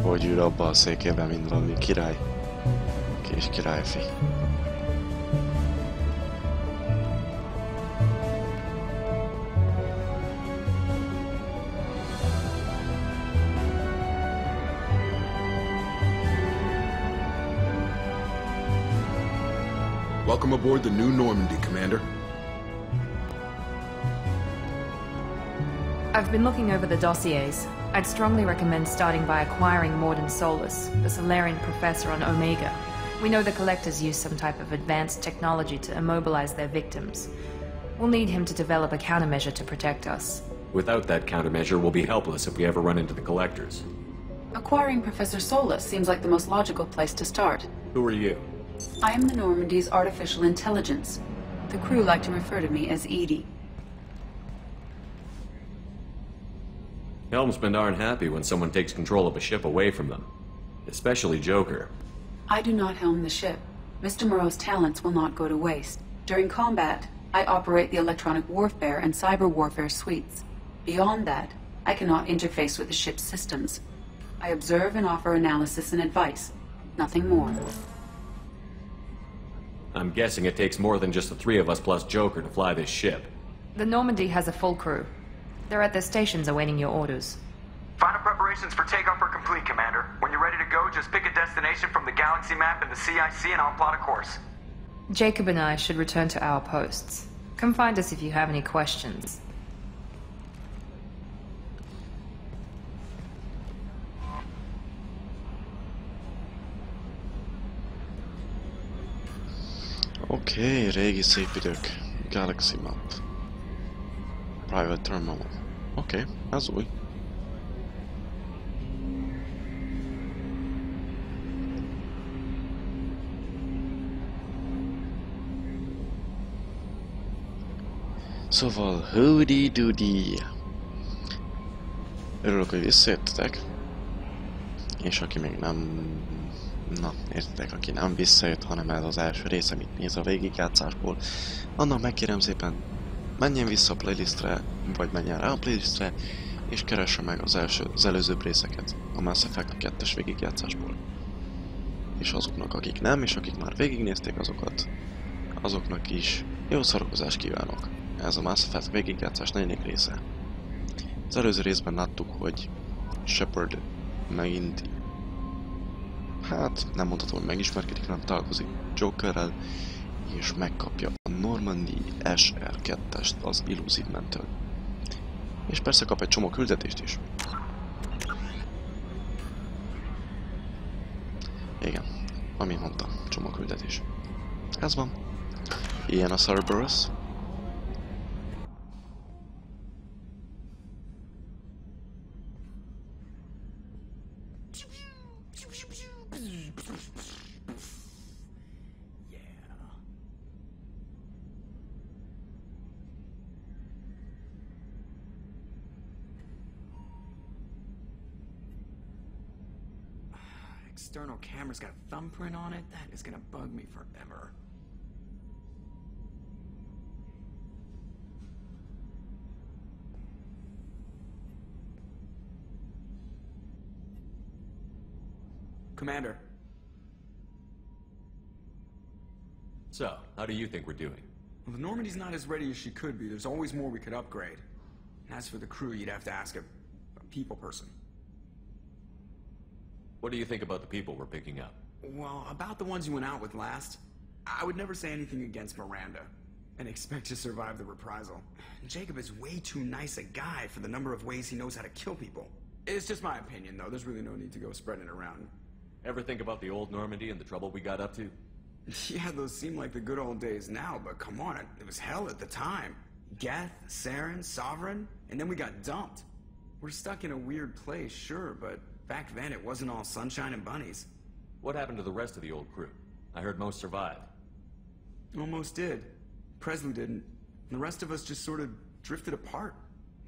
hogy ül abba a székében, mint valami király. Kis királyfi. Welcome aboard the new Normandy, Commander. I've been looking over the dossiers. I'd strongly recommend starting by acquiring Morden Solus, the Solarian professor on Omega. We know the Collectors use some type of advanced technology to immobilize their victims. We'll need him to develop a countermeasure to protect us. Without that countermeasure, we'll be helpless if we ever run into the Collectors. Acquiring Professor Solus seems like the most logical place to start. Who are you? I am the Normandy's artificial intelligence. The crew like to refer to me as Edie. Helmsmen aren't happy when someone takes control of a ship away from them. Especially Joker. I do not helm the ship. Mr. Moreau's talents will not go to waste. During combat, I operate the electronic warfare and cyber warfare suites. Beyond that, I cannot interface with the ship's systems. I observe and offer analysis and advice. Nothing more. I'm guessing it takes more than just the three of us plus Joker to fly this ship. The Normandy has a full crew. They're at their stations awaiting your orders. Final preparations for takeoff are complete, Commander. When you're ready to go, just pick a destination from the galaxy map in the CIC and I'll plot a course. Jacob and I should return to our posts. Come find us if you have any questions. Oké, régi szép idők. Galaxy Map. Private Terminal. Oké, ez új. Szóval, hudi-dudi. Örülök, hogy visszajöttetek. És aki még nem... Na, értitek, aki nem visszajött, hanem ez az első rész, amit néz a végigjátszásból, annak megkérem szépen, menjen vissza a playlistre, vagy menjen rá a playlistre, és keresse meg az előzőbb részeket a Mass Effect 2-es végigjátszásból. És azoknak, akik nem, és akik már végignézték azoknak is jó szórakozást kívánok. Ez a Mass Effect végigjátszás 4. része. Az előző részben láttuk, hogy Shepard megint, hát nem mondhatom, hogy megismerkedik, hanem találkozik Jokerrel, és megkapja a Normandy SR2-est az Illusive Man-től. És persze kap egy csomó küldetést is. Igen, amit mondtam, csomó küldetés. Ez van. Ilyen a Cerberus. External camera's got a thumbprint on it? That is gonna bug me forever. Commander. So, how do you think we're doing? Well, the Normandy's not as ready as she could be. There's always more we could upgrade. And as for the crew, you'd have to ask a people person. What do you think about the people we're picking up? Well, about the ones you went out with last, I would never say anything against Miranda and expect to survive the reprisal. Jacob is way too nice a guy for the number of ways he knows how to kill people. It's just my opinion, though. There's really no need to go spreading it around. Ever think about the old Normandy and the trouble we got up to? Yeah, those seem like the good old days now, but come on, it was hell at the time. Geth, Saren, Sovereign, and then we got dumped. We're stuck in a weird place, sure, but back then it wasn't all sunshine and bunnies. What happened to the rest of the old crew? I heard most survived. Almost did. Presley didn't. And the rest of us just sort of drifted apart.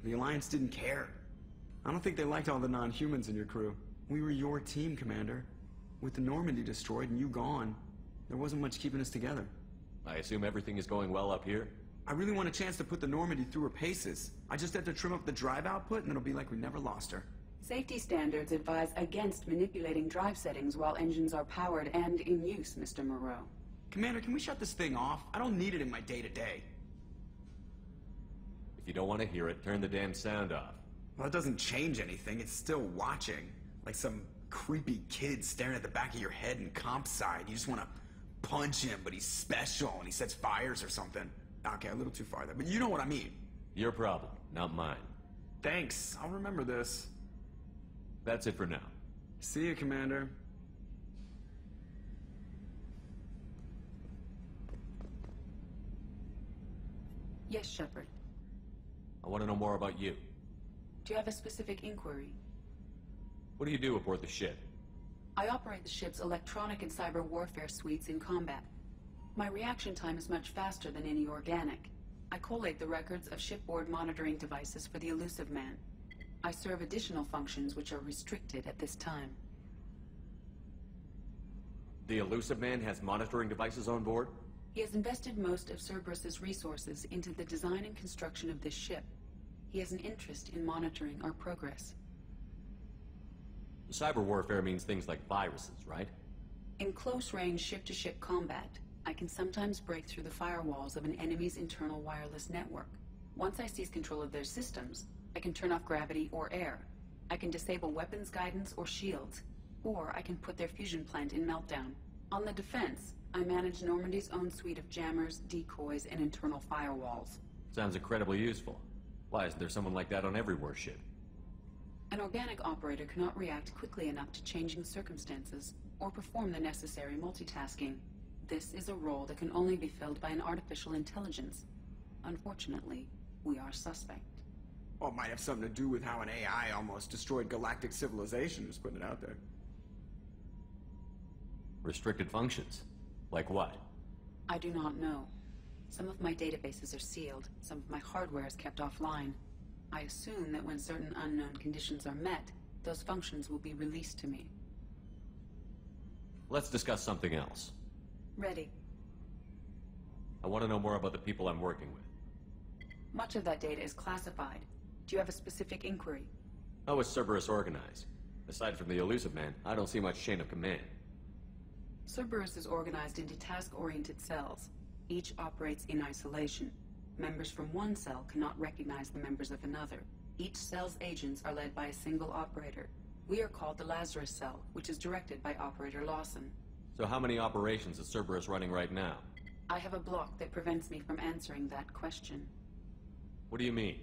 The Alliance didn't care. I don't think they liked all the non-humans in your crew. We were your team, Commander. With the Normandy destroyed and you gone, there wasn't much keeping us together. I assume everything is going well up here? I really want a chance to put the Normandy through her paces. I just have to trim up the drive output and it'll be like we never lost her. Safety standards advise against manipulating drive settings while engines are powered and in use, Mr. Moreau. Commander, can we shut this thing off? I don't need it in my day-to-day. If you don't want to hear it, turn the damn sound off. Well, it doesn't change anything. It's still watching. Like some creepy kid staring at the back of your head in comp side. You just want to punch him, but he's special and he sets fires or something. Okay, a little too far there, but you know what I mean. Your problem, not mine. Thanks. I'll remember this. That's it for now. See you, Commander. Yes, Shepard. I want to know more about you. Do you have a specific inquiry? What do you do aboard the ship? I operate the ship's electronic and cyber warfare suites in combat. My reaction time is much faster than any organic. I collate the records of shipboard monitoring devices for the Elusive Man. I serve additional functions which are restricted at this time. The Elusive Man has monitoring devices on board? He has invested most of Cerberus's resources into the design and construction of this ship. He has an interest in monitoring our progress. Cyber warfare means things like viruses, right? In close-range ship-to-ship combat, I can sometimes break through the firewalls of an enemy's internal wireless network. Once I seize control of their systems, I can turn off gravity or air. I can disable weapons guidance or shields, or I can put their fusion plant in meltdown. On the defense, I manage Normandy's own suite of jammers, decoys, and internal firewalls. Sounds incredibly useful. Why isn't there someone like that on every warship? An organic operator cannot react quickly enough to changing circumstances or perform the necessary multitasking. This is a role that can only be filled by an artificial intelligence. Unfortunately, we are suspect. Well, it might have something to do with how an AI almost destroyed galactic civilization, just putting it out there. Restricted functions? Like what? I do not know. Some of my databases are sealed, some of my hardware is kept offline. I assume that when certain unknown conditions are met, those functions will be released to me. Let's discuss something else. Ready. I want to know more about the people I'm working with. Much of that data is classified. Do you have a specific inquiry? How is Cerberus organized? Aside from the Elusive Man, I don't see much chain of command. Cerberus is organized into task-oriented cells. Each operates in isolation. Members from one cell cannot recognize the members of another. Each cell's agents are led by a single operator. We are called the Lazarus Cell, which is directed by Operator Lawson. So how many operations is Cerberus running right now? I have a block that prevents me from answering that question. What do you mean?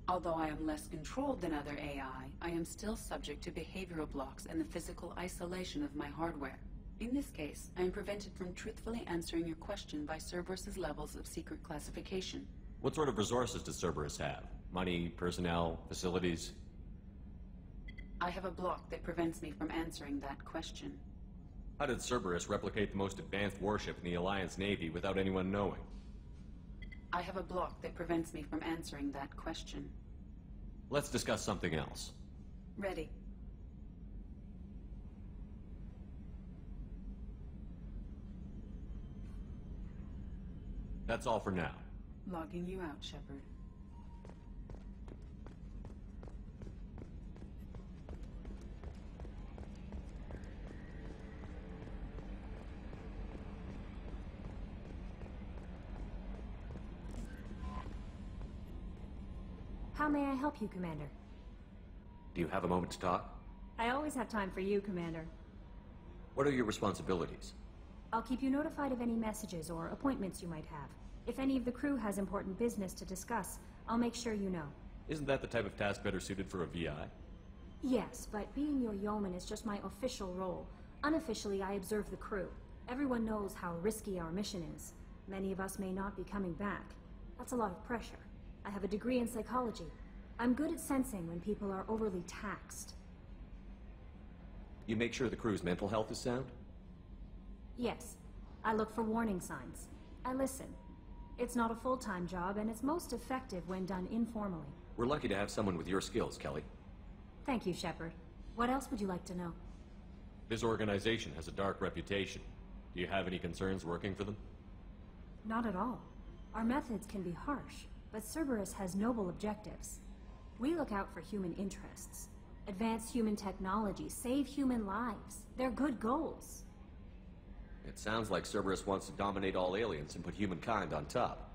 Although I am less controlled than other AI, I am still subject to behavioral blocks and the physical isolation of my hardware. In this case, I am prevented from truthfully answering your question by Cerberus's levels of secret classification. What sort of resources does Cerberus have? Money, personnel, facilities? I have a block that prevents me from answering that question. How did Cerberus replicate the most advanced warship in the Alliance Navy without anyone knowing? I have a block that prevents me from answering that question. Let's discuss something else. Ready. That's all for now. Logging you out, Shepard. How may I help you, Commander? Do you have a moment to talk? I always have time for you, Commander. What are your responsibilities? I'll keep you notified of any messages or appointments you might have. If any of the crew has important business to discuss, I'll make sure you know. Isn't that the type of task better suited for a VI? Yes, but being your yeoman is just my official role. Unofficially, I observe the crew. Everyone knows how risky our mission is. Many of us may not be coming back. That's a lot of pressure. I have a degree in psychology. I'm good at sensing when people are overly taxed. You make sure the crew's mental health is sound? Yes. I look for warning signs. I listen. It's not a full-time job, and it's most effective when done informally. We're lucky to have someone with your skills, Kelly. Thank you, Shepard. What else would you like to know? This organization has a dark reputation. Do you have any concerns working for them? Not at all. Our methods can be harsh, but Cerberus has noble objectives. We look out for human interests. Advance human technology, save human lives. They're good goals. It sounds like Cerberus wants to dominate all aliens and put humankind on top.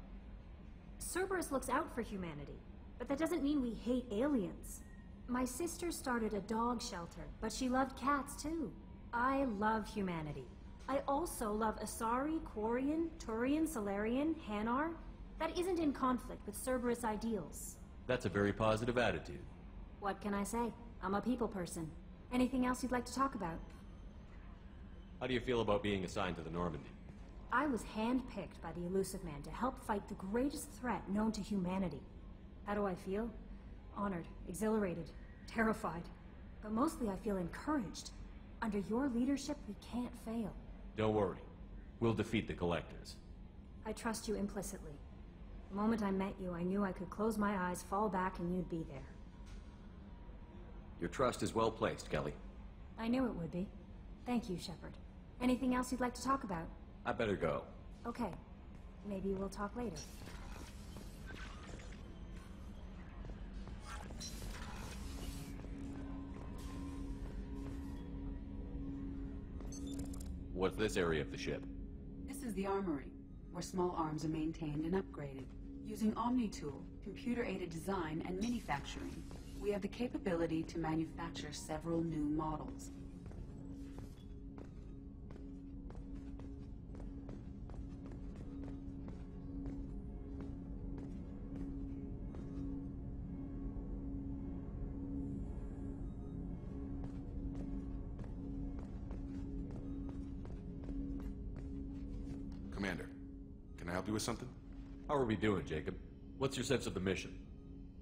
Cerberus looks out for humanity, but that doesn't mean we hate aliens. My sister started a dog shelter, but she loved cats too. I love humanity. I also love Asari, Quarian, Turian, Solarian, Hanar. That isn't in conflict with Cerberus ideals. That's a very positive attitude. What can I say? I'm a people person. Anything else you'd like to talk about? How do you feel about being assigned to the Normandy? I was handpicked by the Elusive Man to help fight the greatest threat known to humanity. How do I feel? Honored, exhilarated, terrified. But mostly I feel encouraged. Under your leadership, we can't fail. Don't worry. We'll defeat the Collectors. I trust you implicitly. The moment I met you, I knew I could close my eyes, fall back, and you'd be there. Your trust is well placed, Kelly. I knew it would be. Thank you, Shepard. Anything else you'd like to talk about? I better go. Okay. Maybe we'll talk later. What's this area of the ship? This is the armory, where small arms are maintained and upgraded. Using Omni-Tool, computer-aided design, and manufacturing, we have the capability to manufacture several new models. Commander, can I help you with something? How are we doing, Jacob? What's your sense of the mission?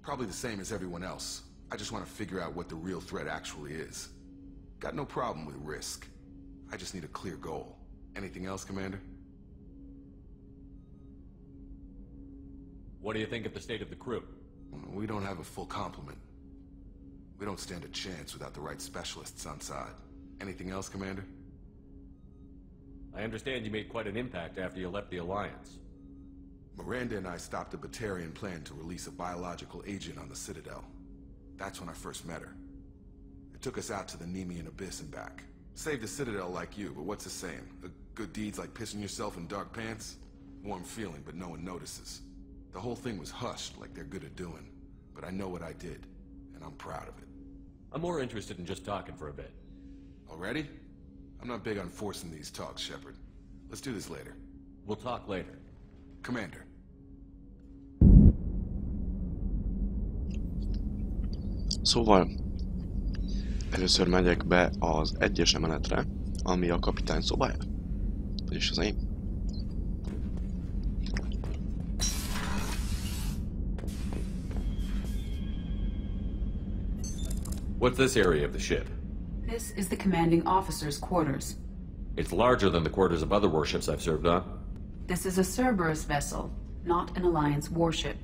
Probably the same as everyone else. I just want to figure out what the real threat actually is. Got no problem with risk. I just need a clear goal. Anything else, Commander? What do you think of the state of the crew? We don't have a full complement. We don't stand a chance without the right specialists on side. Anything else, Commander? I understand you made quite an impact after you left the Alliance. Miranda and I stopped a Batarian plan to release a biological agent on the Citadel. That's when I first met her. It took us out to the Nemean Abyss and back. Saved the Citadel like you, but what's the saying? A good deed's like pissing yourself in dark pants? Warm feeling, but no one notices. The whole thing was hushed like they're good at doing. But I know what I did, and I'm proud of it. I'm more interested in just talking for a bit. Already? I'm not big on forcing these talks, Shepard. Let's do this later. We'll talk later. Commander. Szóval, először megyek be az egyes emeletre, ami a kapitány szobája. Vagyis az én. What's this area of the ship? This is the commanding officer's quarters. It's larger than the quarters of other warships I've served on. This is a Cerberus vessel, not an Alliance warship.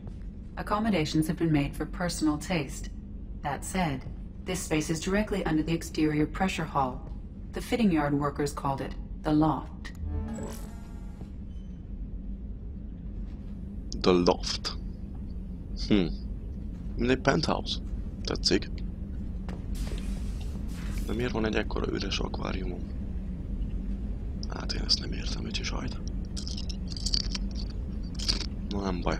Accommodations have been made for personal taste. That said, this space is directly under the exterior pressure hull. The fitting yard workers called it the loft. The loft. Mint egy penthouse. Tetszik. De miért van egy ekkora üres akváriumom? Hát én ezt nem értem, úgyhogy sajt. Na nem baj.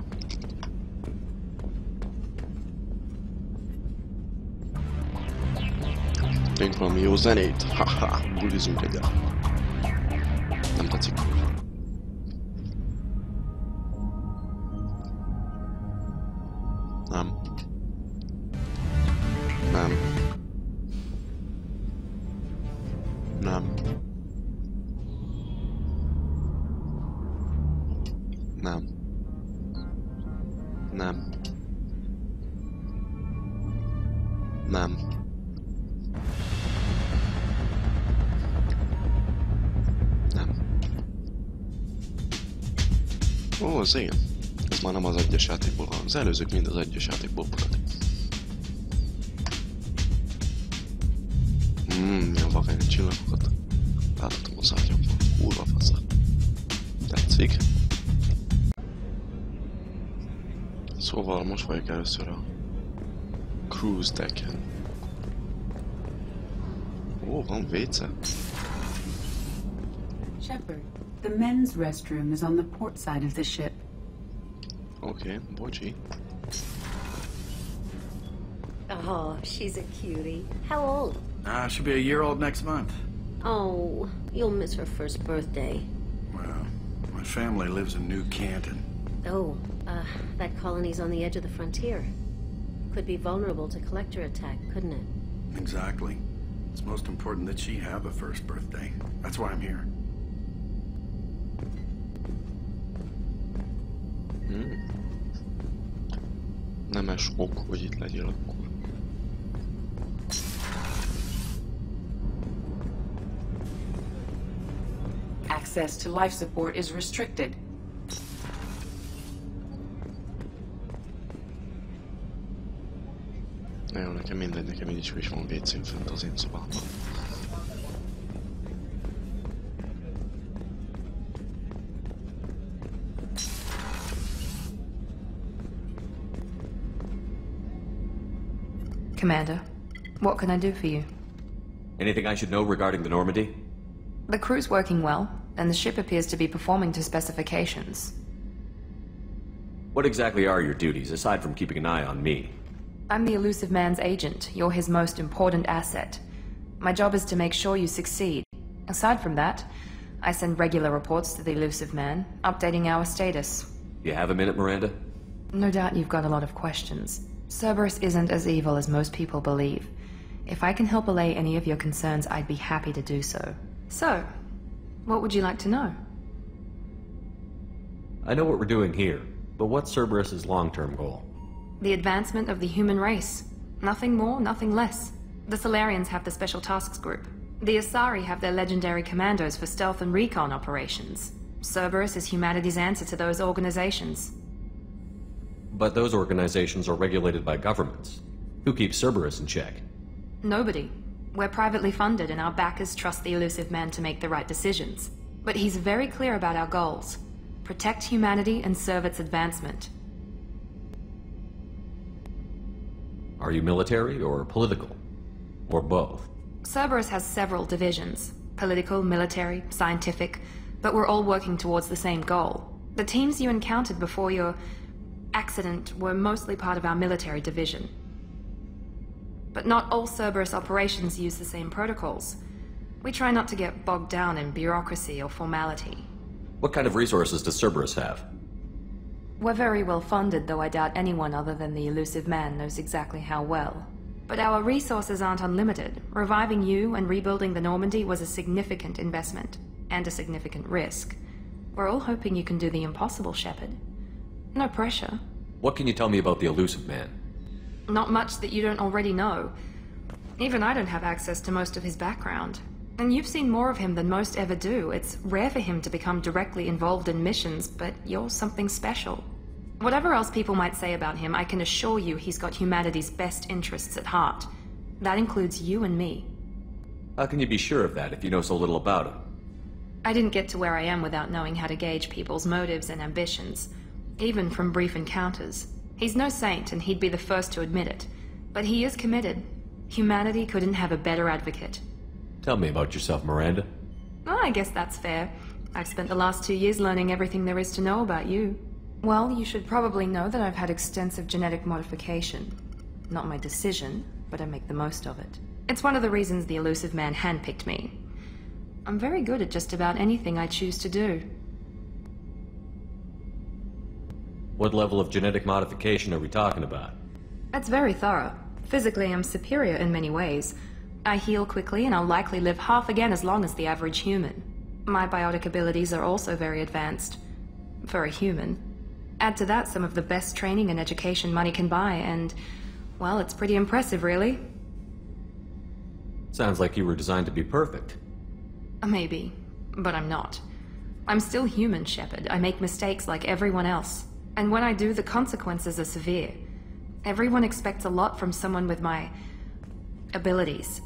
Még valami jó zenét. Haha, bulizunk egyet. Nem tetszik. Nem. Nem. Nem. Nem. Nem. Nem. Nem. Ó, az igen. Ez már nem az egyes játékból, hanem az előzők mind az egyes játékból voltak. Nyomva egy csillagokat. Láthatom az ágyamban. Kurva fasza. Tetszik. Szóval most vagyok először a cruise decken. Ó, van WC. Shepard, the men's restroom is on the port side of the ship. Oké, bocsi. Oh, she's a cutie. How old? She'll be a year old next month. Oh, you'll miss her first birthday. Well, my family lives in New Canton. Oh, that colony's on the edge of the frontier. Could be vulnerable to collector attack, couldn't it? Exactly. It's most important that she have a first birthday. That's why I'm here. Nemes ok, hogy itt legyél akkor. Access to life support is restricted. Na jó, nekem mindegy, nekem így is van WC-n fönt az én szobámban. Commander, what can I do for you? Anything I should know regarding the Normandy? The crew's working well, and the ship appears to be performing to specifications. What exactly are your duties, aside from keeping an eye on me? I'm the elusive man's agent. You're his most important asset. My job is to make sure you succeed. Aside from that, I send regular reports to the elusive man, updating our status. You have a minute, Miranda? No doubt you've got a lot of questions. Cerberus isn't as evil as most people believe. If I can help allay any of your concerns, I'd be happy to do so. So, what would you like to know? I know what we're doing here, but what's Cerberus's long-term goal? The advancement of the human race. Nothing more, nothing less. The Solarians have the Special Tasks Group. The Asari have their legendary commandos for stealth and recon operations. Cerberus is humanity's answer to those organizations. But those organizations are regulated by governments. Who keeps Cerberus in check? Nobody. We're privately funded and our backers trust the elusive man to make the right decisions. But he's very clear about our goals. Protect humanity and serve its advancement. Are you military or political? Or both? Cerberus has several divisions. Political, military, scientific, but we're all working towards the same goal. The teams you encountered before your accident were mostly part of our military division. But not all Cerberus operations use the same protocols. We try not to get bogged down in bureaucracy or formality. What kind of resources does Cerberus have? We're very well funded, though I doubt anyone other than the elusive man knows exactly how well. But our resources aren't unlimited. Reviving you and rebuilding the Normandy was a significant investment, and a significant risk. We're all hoping you can do the impossible, Shepard. No pressure. What can you tell me about the elusive man? Not much that you don't already know. Even I don't have access to most of his background. And you've seen more of him than most ever do. It's rare for him to become directly involved in missions, but you're something special. Whatever else people might say about him, I can assure you he's got humanity's best interests at heart. That includes you and me. How can you be sure of that if you know so little about him? I didn't get to where I am without knowing how to gauge people's motives and ambitions, even from brief encounters. He's no saint, and he'd be the first to admit it. But he is committed. Humanity couldn't have a better advocate. Tell me about yourself, Miranda. Oh, I guess that's fair. I've spent the last 2 years learning everything there is to know about you. Well, you should probably know that I've had extensive genetic modification. Not my decision, but I make the most of it. It's one of the reasons the elusive man handpicked me. I'm very good at just about anything I choose to do. What level of genetic modification are we talking about? That's very thorough. Physically, I'm superior in many ways. I heal quickly, and I'll likely live half again as long as the average human. My biotic abilities are also very advanced. For a human. Add to that some of the best training and education money can buy, and, well, it's pretty impressive, really. Sounds like you were designed to be perfect. Maybe, but I'm not. I'm still human, Shepard. I make mistakes like everyone else. And when I do, the consequences are severe. Everyone expects a lot from someone with my abilities.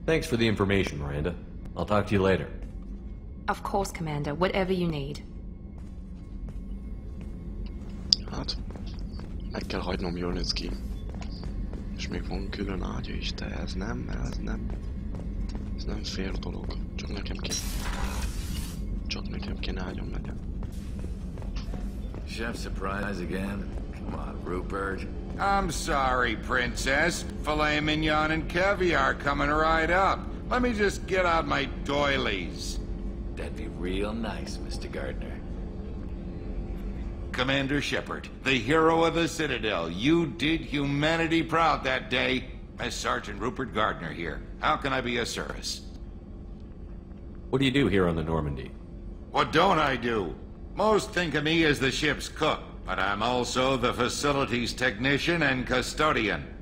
Thanks for the information, Miranda. I'll talk to you later. Of course, Commander. Whatever you need. Hát, meg kell hagynom, jól néz ki. És még van külön ágya is, de ez nem. Ez nem fér dolog, csak nekem kéne ágyon legyen. Chef surprise again? Come on, Rupert. I'm sorry, Princess. Filet mignon and caviar coming right up. Let me just get out my doilies. That'd be real nice, Mr. Gardner. Commander Shepard, the hero of the Citadel. You did humanity proud that day. As Sergeant Rupert Gardner here. How can I be of service? What do you do here on the Normandy? What don't I do? Most think of me as the ship's cook, but I'm also the facilities technician and custodian.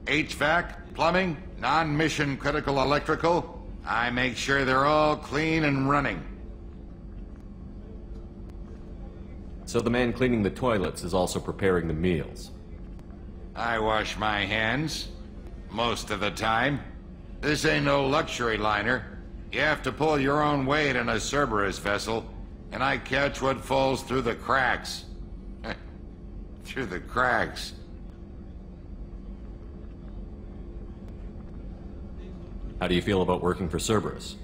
HVAC, plumbing, non-mission critical electrical. I make sure they're all clean and running. So the man cleaning the toilets is also preparing the meals. I wash my hands. Most of the time. This ain't no luxury liner. You have to pull your own weight in a Cerberus vessel, and I catch what falls through the cracks. Through the cracks. How do you feel about working for Cerberus?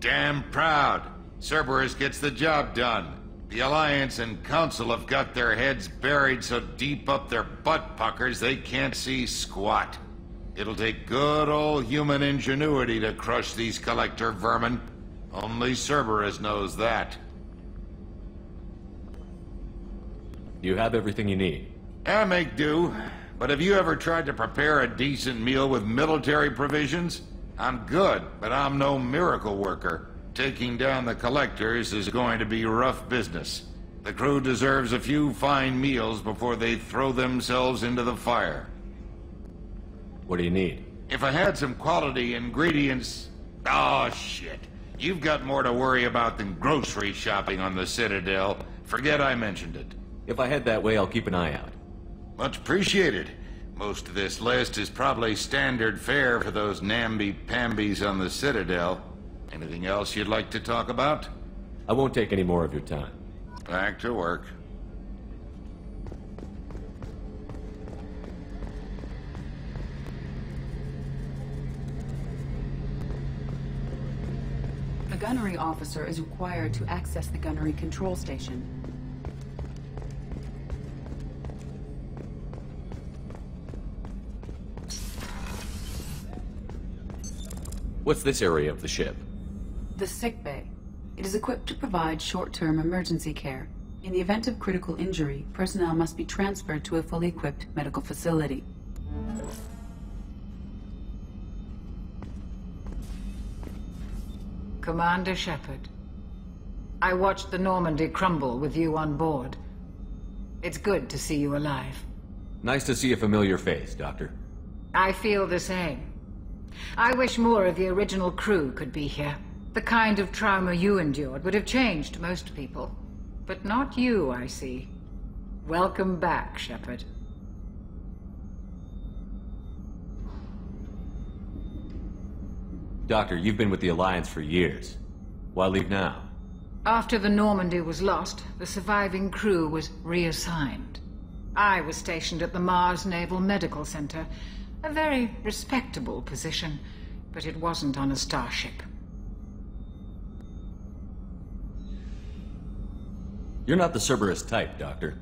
Damn proud. Cerberus gets the job done. The Alliance and Council have got their heads buried so deep up their butt puckers they can't see squat. It'll take good old human ingenuity to crush these collector vermin. Only Cerberus knows that. You have everything you need. I make do. But have you ever tried to prepare a decent meal with military provisions? I'm good, but I'm no miracle worker. Taking down the collectors is going to be rough business. The crew deserves a few fine meals before they throw themselves into the fire. What do you need? If I had some quality ingredients... Oh, shit. You've got more to worry about than grocery shopping on the Citadel. Forget I mentioned it. If I head that way, I'll keep an eye out. Much appreciated. Most of this list is probably standard fare for those namby-pambies on the Citadel. Anything else you'd like to talk about? I won't take any more of your time. Back to work. The gunnery officer is required to access the gunnery control station. What's this area of the ship? The sick bay. It is equipped to provide short-term emergency care. In the event of critical injury, personnel must be transferred to a fully equipped medical facility. Commander Shepard, I watched the Normandy crumble with you on board. It's good to see you alive. Nice to see a familiar face, Doctor. I feel the same. I wish more of the original crew could be here. The kind of trauma you endured would have changed most people. But not you, I see. Welcome back, Shepard. Doctor, you've been with the Alliance for years. Why leave now? After the Normandy was lost, the surviving crew was reassigned. I was stationed at the Mars Naval Medical Center. A very respectable position, but it wasn't on a starship. You're not the Cerberus type, Doctor.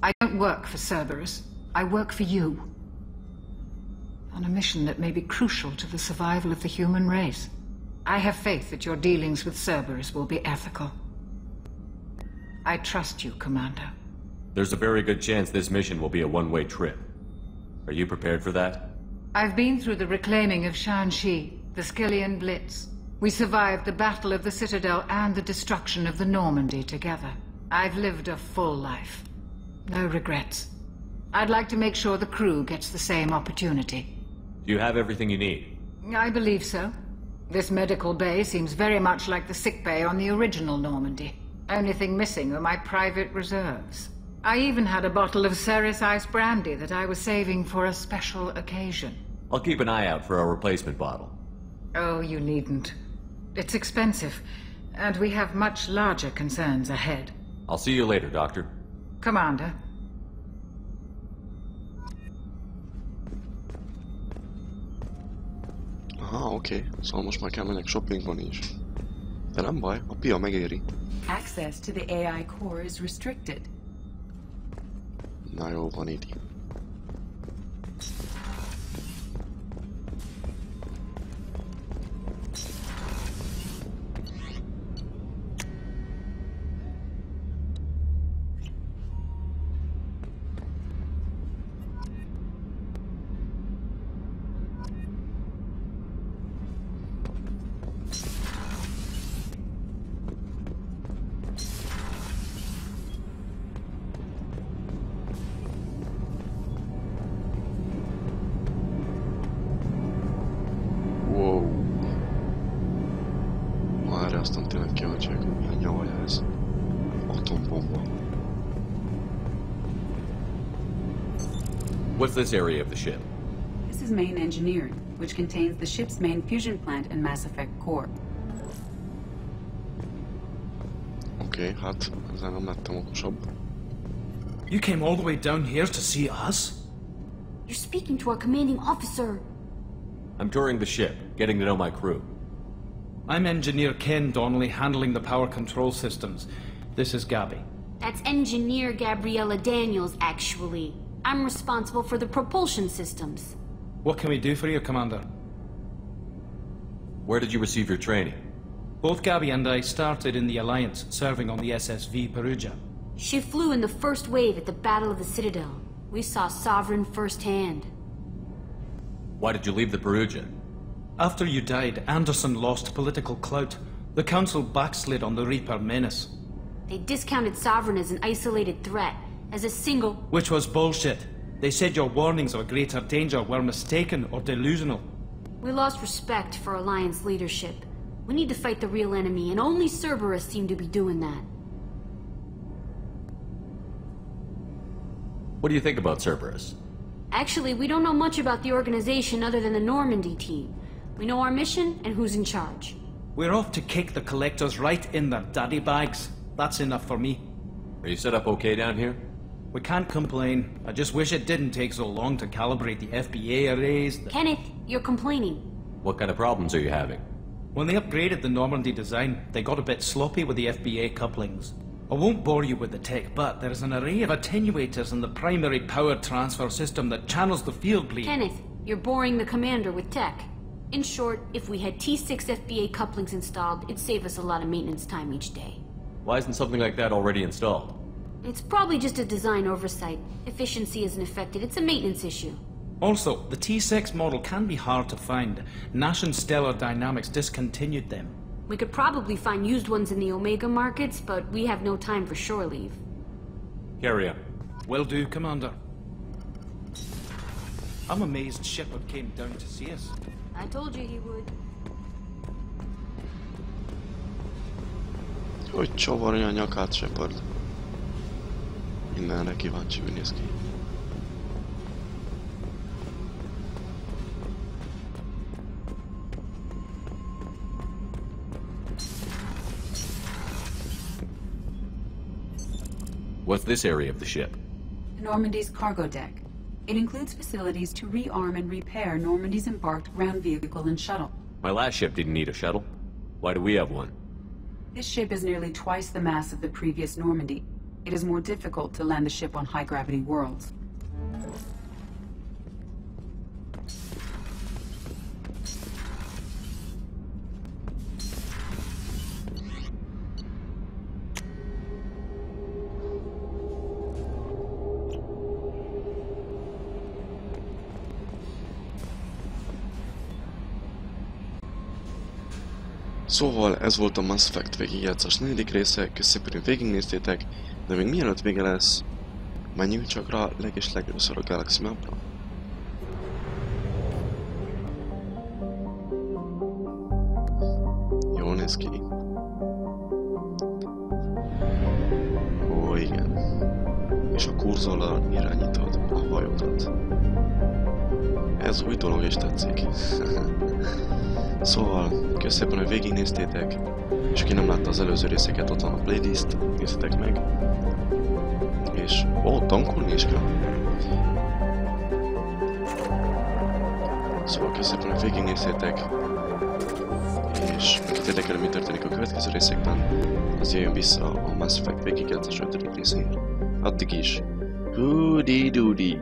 I don't work for Cerberus. I work for you. On a mission that may be crucial to the survival of the human race. I have faith that your dealings with Cerberus will be ethical. I trust you, Commander. There's a very good chance this mission will be a one-way trip. Are you prepared for that? I've been through the reclaiming of Shanxi, the Skillian Blitz. We survived the Battle of the Citadel and the destruction of the Normandy together. I've lived a full life. No regrets. I'd like to make sure the crew gets the same opportunity. Do you have everything you need? I believe so. This medical bay seems very much like the sick bay on the original Normandy. Only thing missing are my private reserves. I even had a bottle of Ceres Ice brandy that I was saving for a special occasion. I'll keep an eye out for a replacement bottle. Oh, you needn't. It's expensive, and we have much larger concerns ahead. I'll see you later, Doctor. Commander. Aha, Oké. Szóval most már kell mennek shoppingban is. De nem baj, a pia megéri. Access to the AI core is restricted. Na jó, van így. Aztán tényleg kíváncsiak, hogy milyen nyavaja ez. Atombomba. What's this area of the ship? This is main engineering, which contains the ship's main fusion plant and Mass Effect core. Oké, hát ezzel nem lettem okosabb. You came all the way down here to see us? You're speaking to our commanding officer. I'm touring the ship, getting to know my crew. I'm Engineer Ken Donnelly, handling the power control systems. This is Gabby. That's Engineer Gabriella Daniels, actually. I'm responsible for the propulsion systems. What can we do for you, Commander? Where did you receive your training? Both Gabby and I started in the Alliance, serving on the SSV Perugia. She flew in the first wave at the Battle of the Citadel. We saw Sovereign firsthand. Why did you leave the Perugia? After you died, Anderson lost political clout. The Council backslid on the Reaper menace. They discounted Sovereign as an isolated threat, as a single... Which was bullshit. They said your warnings of a greater danger were mistaken or delusional. We lost respect for Alliance leadership. We need to fight the real enemy, and only Cerberus seemed to be doing that. What do you think about Cerberus? Actually, we don't know much about the organization other than the Normandy team. We know our mission and who's in charge. We're off to kick the Collectors right in their daddy bags. That's enough for me. Are you set up okay down here? We can't complain. I just wish it didn't take so long to calibrate the FBA arrays. Kenneth, you're complaining. What kind of problems are you having? When they upgraded the Normandy design, they got a bit sloppy with the FBA couplings. I won't bore you with the tech, but there's an array of attenuators in the primary power transfer system that channels the field bleed. Kenneth, you're boring the commander with tech. In short, if we had T6 FBA couplings installed, it'd save us a lot of maintenance time each day. Why isn't something like that already installed? It's probably just a design oversight. Efficiency isn't affected, it's a maintenance issue. Also, the T6 model can be hard to find. Nash and Stellar Dynamics discontinued them. We could probably find used ones in the Omega markets, but we have no time for shore leave. Carry on. Will do, Commander. I'm amazed Shepard came down to see us. I told you he would. Hogy csavarja a nyakát Shepard. Mindenre kíváncsi néz ki. What's this area of the ship? Normandy's cargo deck. It includes facilities to rearm and repair Normandy's embarked ground vehicle and shuttle. My last ship didn't need a shuttle. Why do we have one? This ship is nearly twice the mass of the previous Normandy. It is more difficult to land the ship on high-gravity worlds. Szóval ez volt a Mass Effect végigjátszás 4. része, köszönjük, hogy végignéztétek, de még mielőtt vége lesz, menjünk csak rá legelőször a Galaxy Mapra. Jól néz ki. Ó, igen. És a kurzorral irányítod a hajódat. Ez új dolog és tetszik. Szóval, köszönöm, hogy végignéztétek, és aki nem látta az előző részeket, ott van a playlist, nézzétek meg. És, tankolni is kell. Szóval köszönöm, hogy végignéztétek, És akit érdekel, mi történik a következő részekben, az jöjjön vissza a Mass Effect végigjátszás 5. részén. Addig is. Hudi-dudi!